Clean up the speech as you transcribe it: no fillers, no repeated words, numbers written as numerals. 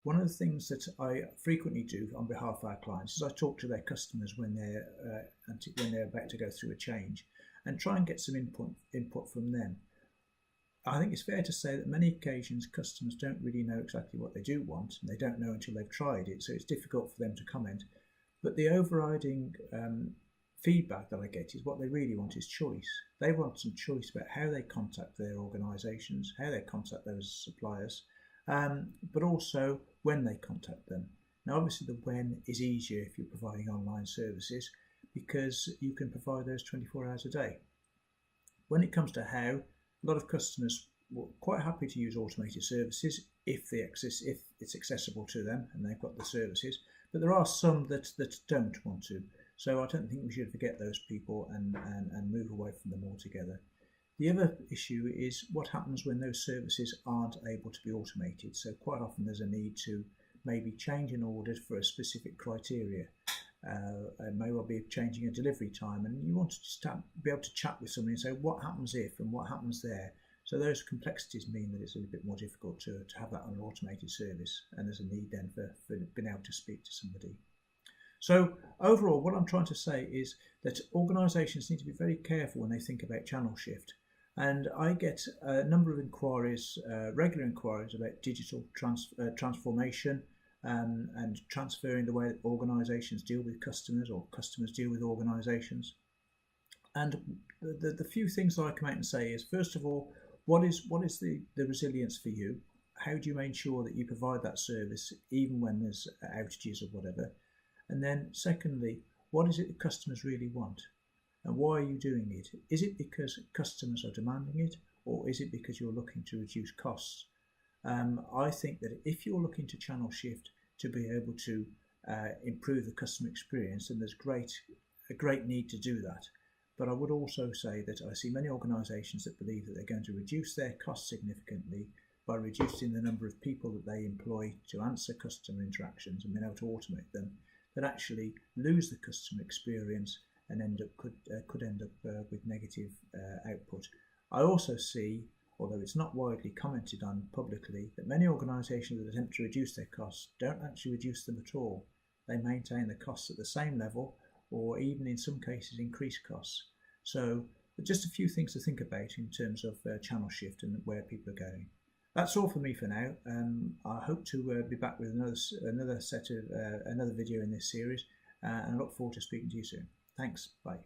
One of the things that I frequently do on behalf of our clients is I talk to their customers when they're about to go through a change, and try and get some input from them. I think it's fair to say that many occasions customers don't really know exactly what they do want, and they don't know until they've tried it, so it's difficult for them to comment. But the overriding feedback that I get is what they really want is choice. They want some choice about how they contact their organisations, how they contact those suppliers, but also when they contact them. Now, obviously, the when is easier if you're providing online services because you can provide those 24 hours a day. When it comes to how, a lot of customers were quite happy to use automated services if it's accessible to them and they've got the services, but there are some that don't want to. So I don't think we should forget those people and move away from them altogether. The other issue is what happens when those services aren't able to be automated. So quite often there's a need to maybe change an order for a specific criteria. It may well be changing a delivery time, and you want to be able to chat with somebody and say what happens if and what happens there. So those complexities mean that it's a little bit more difficult to have that on an automated service, and there's a need then for being able to speak to somebody. So overall, what I'm trying to say is that organisations need to be very careful when they think about channel shift. And I get a number of inquiries, regular inquiries about digital transformation, and transferring the way that organisations deal with customers or customers deal with organisations. And the few things that I come out and say is, first of all, what is the resilience for you? How do you make sure that you provide that service even when there's outages or whatever? And then secondly, what is it that customers really want? And why are you doing it? Is it because customers are demanding it, or is it because you're looking to reduce costs? I think that if you're looking to channel shift to be able to improve the customer experience, then there's a great need to do that. But I would also say that I see many organisations that believe that they're going to reduce their costs significantly by reducing the number of people that they employ to answer customer interactions and being able to automate them, that actually lose the customer experience and could end up with negative output. I also see, although it's not widely commented on publicly, that many organisations that attempt to reduce their costs don't actually reduce them at all. They maintain the costs at the same level, or even in some cases increase costs. So just a few things to think about in terms of channel shift and where people are going. That's all for me for now. I hope to be back with another video in this series, and I look forward to speaking to you soon. Thanks. Bye.